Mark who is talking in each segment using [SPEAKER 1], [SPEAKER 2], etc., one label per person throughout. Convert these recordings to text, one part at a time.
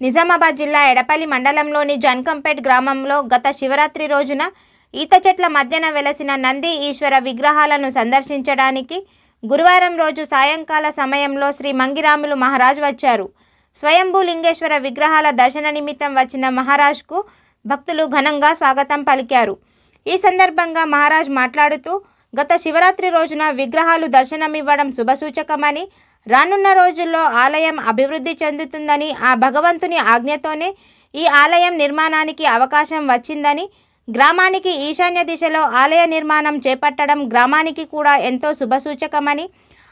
[SPEAKER 1] నిజామాబాద్ జిల్లా ఎడపల్లి మండలంలోని జన్కంపేట్ గ్రామంలో గత శివరాత్రి రోజున ఈత చెట్ల మధ్యన వెలసిన నంది ఈశ్వర విగ్రహాలను సందర్శించడానికి గురువారం రోజు సాయంకాల సమయంలో శ్రీ మంగిరాములు మహారాజ్ వచ్చారు. స్వయంభూ లింగేశ్వర విగ్రహాల దర్శన నిమిత్తం వచ్చిన మహారాజ్కు భక్తులు ఘనంగా స్వాగతం పలికారు. ఈ సందర్భంగా మహారాజ్ మాట్లాడుతూ గత శివరాత్రి రోజున విగ్రహాలు దర్శనమివ్వడం శుభసూచకమని, రానున్న రోజుల్లో ఆలయం అభివృద్ధి చెందుతుందని, ఆ భగవంతుని ఆజ్ఞతోనే ఈ ఆలయం నిర్మాణానికి అవకాశం వచ్చిందని, గ్రామానికి ఈశాన్య దిశలో ఆలయ నిర్మాణం చేపట్టడం గ్రామానికి కూడా ఎంతో శుభసూచకమని,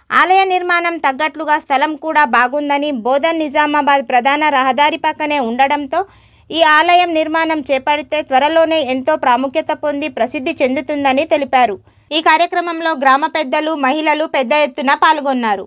[SPEAKER 1] ఆలయ నిర్మాణం తగ్గట్లుగా స్థలం కూడా బాగుందని, బోధన్ నిజామాబాద్ ప్రధాన రహదారి పక్కనే ఉండడంతో ఈ ఆలయం నిర్మాణం చేపడితే త్వరలోనే ఎంతో ప్రాముఖ్యత పొంది ప్రసిద్ధి చెందుతుందని తెలిపారు. ఈ కార్యక్రమంలో గ్రామ పెద్దలు, మహిళలు పెద్ద ఎత్తున పాల్గొన్నారు.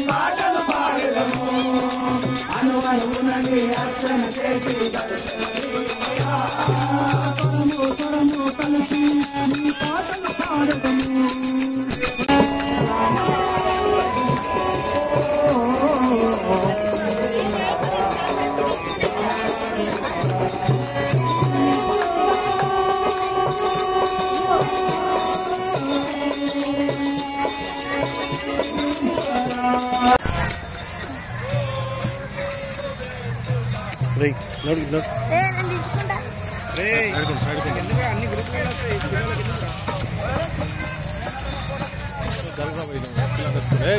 [SPEAKER 2] పాటలు పాడెదము అనువనునని అర్చన చేసి తరము కలిసి నీ పాటలు పాడెదము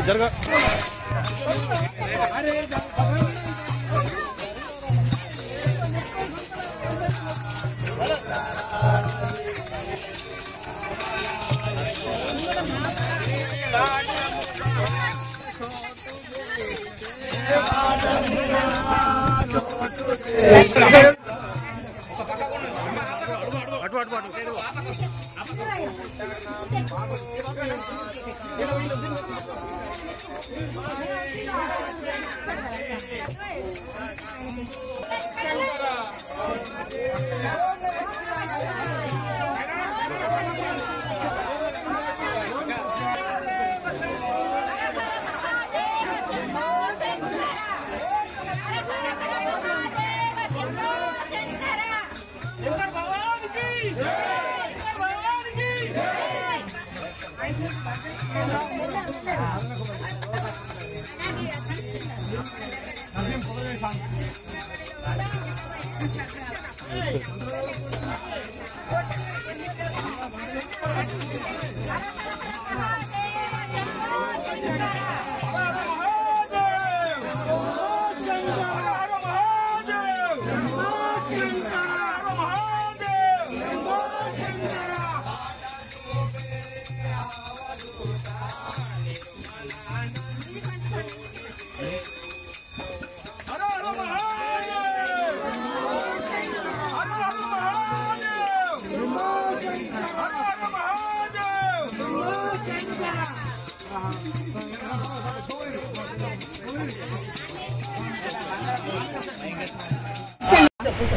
[SPEAKER 3] జరగా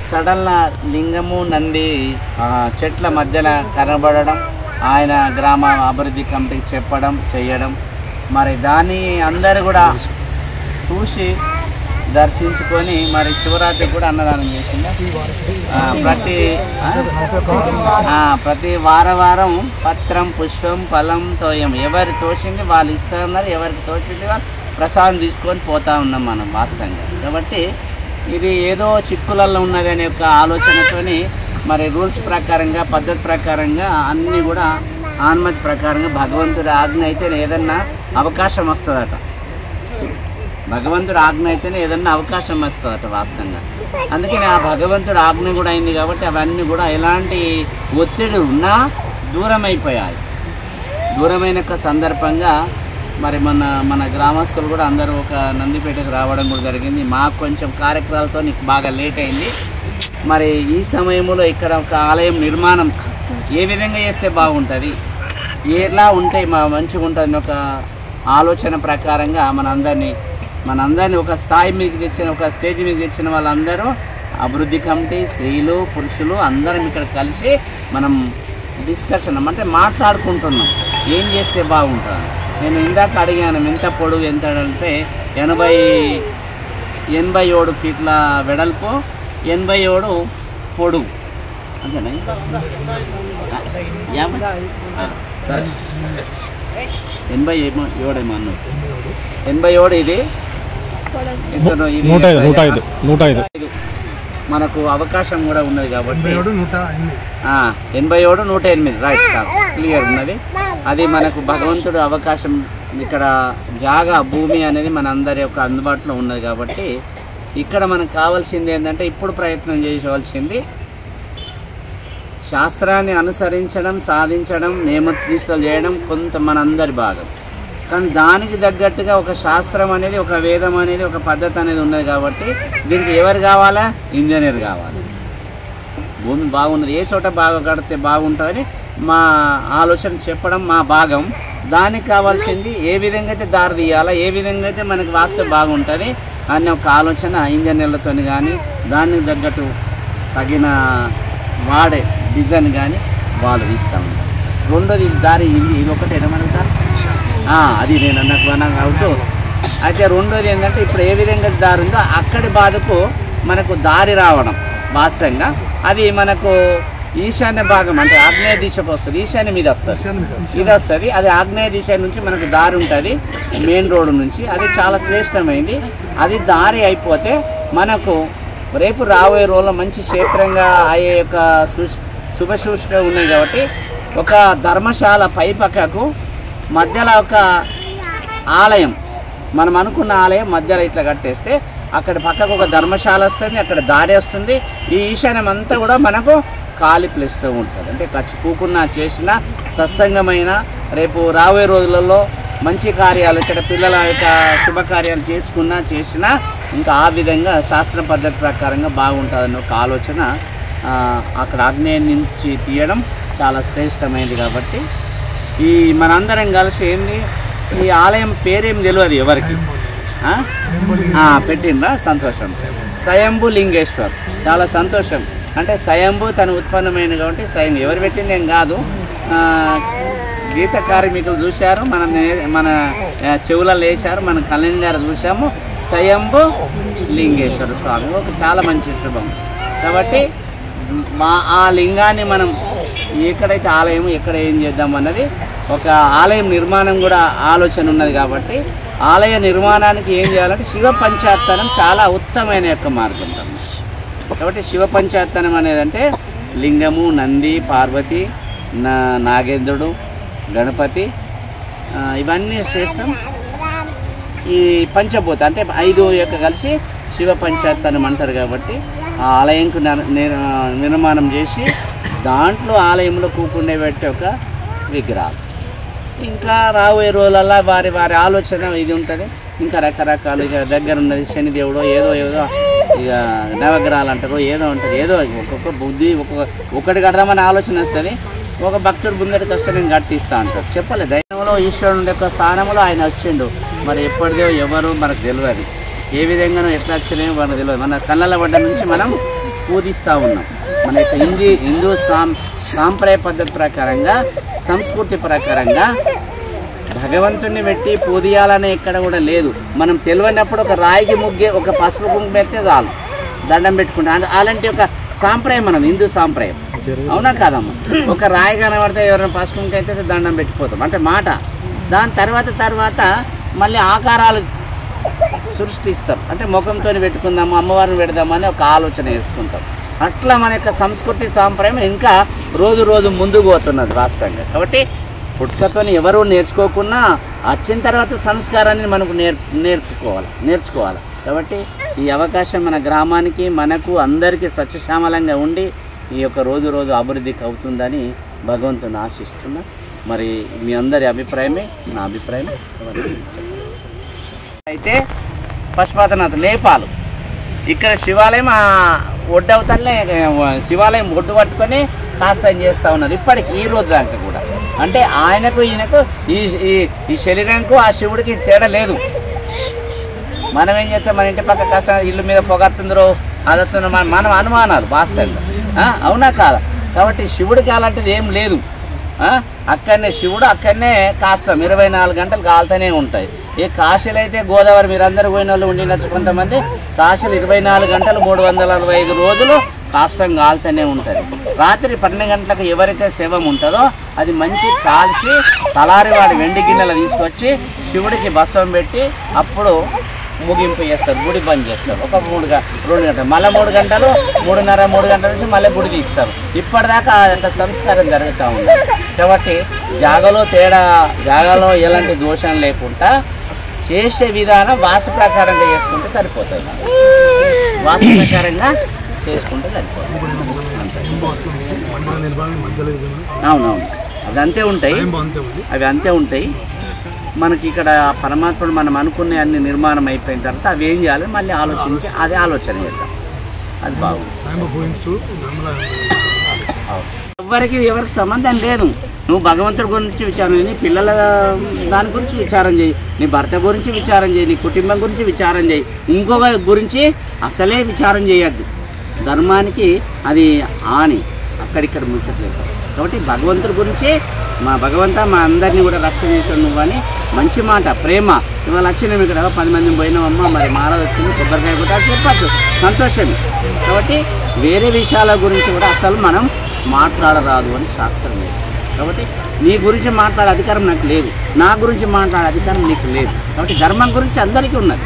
[SPEAKER 4] సడన్ల లింగము నంది చెట్ల మధ్యన కనబడడం, ఆయన గ్రామ అభివృద్ధి కమిటీకి చెప్పడం చేయడం, మరి దాన్ని అందరూ కూడా చూసి దర్శించుకొని మరి శివరాత్రి కూడా అన్నదానం చేసింది. ప్రతి వారం పత్రం పుష్పం ఫలం తోయం ఎవరు తోచింది వాళ్ళు ఇస్తూ ఉన్నారు, ఎవరికి తోచింది వాళ్ళు ప్రసాదం తీసుకొని పోతూ ఉన్నాం మనం వాస్తవంగా. కాబట్టి ఇది ఏదో చిక్కులలో ఉన్నదనే ఒక ఆలోచనతోని మరి రూల్స్ ప్రకారంగా పద్ధతి ప్రకారంగా అన్నీ కూడా అనుమతి ప్రకారంగా భగవంతుడి ఆజ్ఞ అయితేనే ఏదన్నా అవకాశం వస్తుందట. భగవంతుడు ఆజ్ఞ అయితేనే ఏదన్నా అవకాశం వస్తుందట వాస్తవంగా. అందుకని ఆ భగవంతుడు ఆజ్ఞ కూడా అయింది కాబట్టి అవన్నీ కూడా ఎలాంటి ఒత్తిడి ఉన్నా దూరం అయిపోయాయి. దూరమైన సందర్భంగా మరి మన గ్రామస్తులు కూడా అందరూ ఒక నందిపేటకు రావడం కూడా జరిగింది. మాకు కొంచెం కార్యక్రమాలతో బాగా లేట్ అయింది. మరి ఈ సమయంలో ఇక్కడ ఒక ఆలయం నిర్మాణం ఏ విధంగా చేస్తే బాగుంటుంది, ఎలా ఉంటే మంచిగా ఉంటుంది ఒక ఆలోచన ప్రకారంగా మనందరినీ ఒక స్థాయి మీకు తెచ్చిన ఒక స్టేజ్ మీకు తెచ్చిన వాళ్ళందరూ అభివృద్ధి కమిటీ స్త్రీలు పురుషులు అందరం ఇక్కడ కలిసి మనం డిస్కషన్ అంటే మాట్లాడుకుంటున్నాం ఏం చేస్తే బాగుంటుంది. నేను ఇందాక అడిగాను ఎంత పొడవు ఎంత అంటే 87 ఫీట్ల వెడల్పు 87 పొడుగు అంతేనా? 87 ఏమో 87 ఇది 105 మనకు అవకాశం కూడా ఉన్నది కాబట్టి 87 108 రైట్ క్లియర్ ఉన్నది. అది మనకు భగవంతుడు అవకాశం ఇక్కడ జాగా భూమి అనేది మన అందరి యొక్క అందుబాటులో ఉన్నది కాబట్టి ఇక్కడ మనకు కావాల్సింది ఏంటంటే ఇప్పుడు ప్రయత్నం చేయవలసింది శాస్త్రాన్ని అనుసరించడం సాధించడం నియమనిష్టలు చేయడం కొంత మనందరి భాగం. కానీ దానికి తగ్గట్టుగా ఒక శాస్త్రం అనేది ఒక వేదం అనేది ఒక పద్ధతి అనేది ఉన్నది కాబట్టి దీనికి ఎవరు కావాలా? ఇంజనీర్ కావాలి. భూమి బాగున్నది ఏ చోట బాగా కడితే బాగుంటుందని మా ఆలోచన చెప్పడం మా భాగం. దానికి కావాల్సింది ఏ విధంగా అయితే దారి తీయాలా, ఏ విధంగా అయితే మనకి వాస్తే బాగుంటుంది అనే ఒక ఆలోచన ఇంజనీర్లతో కానీ దానికి తగ్గట్టు తగిన వాడే డిజైన్ కానీ వాళ్ళు ఇస్తూ ఉంటారు. రెండోది దారి ఇది ఒకటి ఏమనుకుంటారు, అది నేను నాకు అవుతూ అయితే రెండోది ఏంటంటే ఇప్పుడు ఏ విధంగా దారి ఉందో అక్కడి బాధకు మనకు దారి రావడం వాస్తవంగా అది మనకు ఈశాన్య భాగం అంటే ఆగ్నేయ దిశకు వస్తుంది, ఈశాన్య మీద వస్తుంది, ఇది వస్తుంది. అది ఆగ్నేయ దిశ నుంచి మనకు దారి ఉంటుంది మెయిన్ రోడ్డు నుంచి. అది చాలా శ్రేష్టమైంది. అది దారి అయిపోతే మనకు రేపు రాబోయే రోజుల్లో మంచి క్షేత్రంగా అయ్యే యొక్క శుభసూచనలు ఉన్నాయి. కాబట్టి ఒక ధర్మశాల పై పక్కకు మధ్యలో ఒక ఆలయం, మనం అనుకున్న ఆలయం మధ్యలో ఇట్లా కట్టేస్తే అక్కడ పక్కకు ఒక ధర్మశాల వస్తుంది, అక్కడ దారి వస్తుంది. ఈ ఈశాన్యం అంతా కూడా మనకు ఖాళీ ప్లేస్తో ఉంటుంది. అంటే ఖర్చు కూకున్నా చేసిన సత్సంగమైన రేపు రాబోయే రోజులలో మంచి కార్యాలు ఇక్కడ పిల్లల యొక్క శుభకార్యాలు చేసినా ఇంకా ఆ విధంగా శాస్త్ర పద్ధతి ప్రకారంగా బాగుంటుందన్న ఒక ఆలోచన అక్కడ ఆగ్నేయం నుంచి తీయడం చాలా శ్రేష్టమైనది. కాబట్టి ఈ మనందరం కలిసి ఏంది ఈ ఆలయం పేరేం తెలియదు ఎవరికి, పెట్టిండ్రా, సంతోషం. స్వయంభూ లింగేశ్వర్, చాలా సంతోషం. అంటే స్వయంభూ తను ఉత్పన్నమైనది కాబట్టి స్వయం ఎవరు పెట్టింది ఏం కాదు. గీత కార్మికులు చూశారు, మన చెవులలో వేశారు, మన కళ్యాణ్ చూసాము. స్వయంభూ లింగేశ్వర స్వామి ఒక చాలా మంచి శుభం. కాబట్టి ఆ లింగాన్ని మనం ఎక్కడైతే ఆలయం ఎక్కడ ఏం చేద్దాం అన్నది ఒక ఆలయం నిర్మాణం కూడా ఆలోచన ఉన్నది. కాబట్టి ఆలయ నిర్మాణానికి ఏం చేయాలంటే శివ పంచాయత్తనం చాలా ఉత్తమైన యొక్క మార్గం. కాబట్టి శివ పంచాయత్తనం అనేది అంటే లింగము, నంది, పార్వతి, నాగేంద్రుడు, గణపతి, ఇవన్నీ శ్రేష్టం. ఈ పంచభూత అంటే 5 యొక్క కలిసి శివ పంచాయత్తనం అంటారు. కాబట్టి ఆ ఆలయంకు నిర్మాణం చేసి దాంట్లో ఆలయంలో కూకుండే పెట్టే ఒక విగ్రహాలు. ఇంకా రాబోయే రోజులల్లో వారి ఆలోచన ఇది ఉంటుంది. ఇంకా రకరకాలు ఇక దగ్గర ఉన్నది శనిదేవుడు ఏదో ఇక నవగ్రహాలు అంటారు, ఏదో ఉంటుంది, ఏదో ఒక్కొక్క బుద్ధి ఒకటి కడదామని ఆలోచన వస్తుంది. ఒక భక్తుడు ముందరికి వస్తే నేను కట్టిస్తా అంటారు. చెప్పలే దైవంలో ఈశ్వరుడు యొక్క స్థానంలో ఆయన వచ్చిండు. మరి ఎప్పటిదో ఎవరు మనకు తెలియదు, ఏ విధంగానో ఎట్లా వచ్చినాయో మనకు తెలియదు. మన కళ్ళల పడ్డ నుంచి మనం పూజిస్తూ ఉన్నాం. మన యొక్క హిందూ సాంప్రదాయ పద్ధతి ప్రకారంగా, సంస్కృతి ప్రకారంగా భగవంతుడిని పెట్టి పూజియాలనే ఎక్కడ కూడా లేదు. మనం తెలియనప్పుడు ఒక రాయికి ముగ్గే ఒక పసుపు కుంకుమ పెడితే చాలు, దండం పెట్టుకుంటాం. అలాంటి ఒక సాంప్రదాయం మనం హిందూ సాంప్రదాయం, అవునా కాదమ్మా? ఒక రాయి కనబడితే ఎవరైనా పసుపు కుంకుమ అయితే దండం పెట్టిపోతాం అంటే మాట. దాని తర్వాత మళ్ళీ ఆకారాలు సృష్టిస్తాం. అంటే ముఖంతో పెట్టుకుందాము, అమ్మవారిని పెడదామని ఒక ఆలోచన వేసుకుంటాం. అట్లా మన యొక్క సంస్కృతి సాంప్రదాయం ఇంకా రోజు ముందుకు పోతున్నది వాస్తవంగా. కాబట్టి పుట్టుకతో ఎవరు నేర్చుకోకుండా వచ్చిన తర్వాత సంస్కారాన్ని మనకు నేర్చుకోవాలి. కాబట్టి ఈ అవకాశం మన గ్రామానికి, మనకు అందరికీ సత్యశ్యామలంగా ఉండి ఈ యొక్క రోజు అభివృద్ధికి అవుతుందని భగవంతుని ఆశిస్తున్నా. మరి మీ అందరి అభిప్రాయమే నా అభిప్రాయం. అయితే పశుపతినాథ్ నేపాలు ఇక్కడ శివాలయం ఒడ్డవతలనే శివాలయం ఒడ్డు పట్టుకొని కాష్టం చేస్తూ ఉన్నారు ఇప్పటికి ఈ రోజు దాకా కూడా. అంటే ఆయనకు ఈయనకు ఈ శరీరంకు ఆ శివుడికి తేడా లేదు. మనం ఏం చేస్తాం, మన ఇంటి పక్క కష్టం ఇల్లు మీద పొగత్తుందరో అదొస్తుందో మనం అనుమానాలు వాస్తవంగా, అవునా కాదా? కాబట్టి శివుడికి అలాంటిది ఏం లేదు. అక్కడనే శివుడు అక్కడనే కాష్టం 24 గంటలు కాలుతూనే ఉంటాయి. ఈ కాశీలు అయితే గోదావరి మీరందరూ పోయిన వాళ్ళు ఉండినచ్చు కొంతమంది, కాశీలు 24 గంటలు 365 రోజులు కాష్టం కాలుతూనే ఉంటుంది. రాత్రి 12 గంటలకు ఎవరైతే శవం ఉంటుందో అది మంచి కాల్చి తలారి వాడి వెండి గిన్నెలు తీసుకొచ్చి శివుడికి భస్వం పెట్టి అప్పుడు ముగింపు చేస్తారు, గుడి బంద్ చేస్తారు. ఒక 2 గంటలు, మళ్ళీ 3 గంటలు 3:30 గంటల నుంచి మళ్ళీ గుడి తీస్తారు. ఇప్పటిదాకా అంత సంస్కారం జరుగుతూ ఉంది. కాబట్టి జాగాలో ఎలాంటి దోషం లేకుండా చేసే విధానం వాస్తు ప్రకారంగా చేసుకుంటే సరిపోతుంది. వాస్తు ప్రకారంగా చేసుకుంటే సరిపోతుంది. అవునవును, అవి అంతే ఉంటాయి. మనకి ఇక్కడ పరమాత్ముడు మనం అనుకునే అన్ని నిర్మాణం అయిపోయిన తర్వాత అవి ఏం చేయాలి మళ్ళీ ఆలోచించి అదే ఆలోచన చేద్దాం. అది బాగుంది. ఎవరికి సంబంధం లేదు. నువ్వు భగవంతుడి గురించి విచారం చేయి, నీ పిల్లల దాని గురించి విచారం చేయి, నీ భర్త గురించి విచారం చేయి, నీ కుటుంబం గురించి విచారం చేయి, ఇంకొక గురించి అసలే విచారం చేయొద్దు. ధర్మానికి అది హాని, అక్కడిక్కడ ముచ్చట్లేదు. కాబట్టి భగవంతుడి గురించి మా భగవంతా మా అందరినీ కూడా రక్షణ చేసాడు నువ్వు అని మంచి మాట, ప్రేమ. ఇవాళ వచ్చినాం ఇక్కడ 10 మంది పోయినామమ్మ, మరి మారదు వచ్చింది, కొబ్బరికాయ కూడా చెప్పచ్చు, సంతోషమే. కాబట్టి వేరే విషయాల గురించి కూడా అసలు మనం మాట్లాడరాదు అని శాస్త్రం లేదు. కాబట్టి నీ గురించి మాట్లాడే అధికారం నాకు లేదు, నా గురించి మాట్లాడే అధికారం నీకు లేదు. కాబట్టి ధర్మం గురించి అందరికీ ఉన్నది,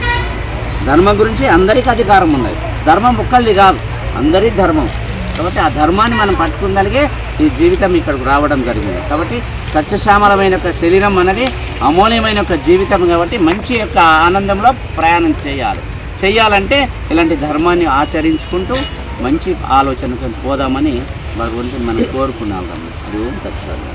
[SPEAKER 4] ధర్మం గురించి అందరికీ అధికారం ఉన్నది. ధర్మం ఒక్కరిది కాదు, అందరి ధర్మం. కాబట్టి ఆ ధర్మాన్ని మనం పట్టుకున్నదానికే ఈ జీవితం ఇక్కడికి రావడం జరిగింది. కాబట్టి సత్యశ్యామలమైన ఒక శరీరం అనేది అమూల్యమైన ఒక జీవితం. కాబట్టి మంచి యొక్క ఆనందంలో ప్రయాణం చేయాలంటే ఇలాంటి ధర్మాన్ని ఆచరించుకుంటూ మంచి ఆలోచనతో పోదామని భగవంతుని మనం కోరుకున్నాం. అది ఓం తత్సత్.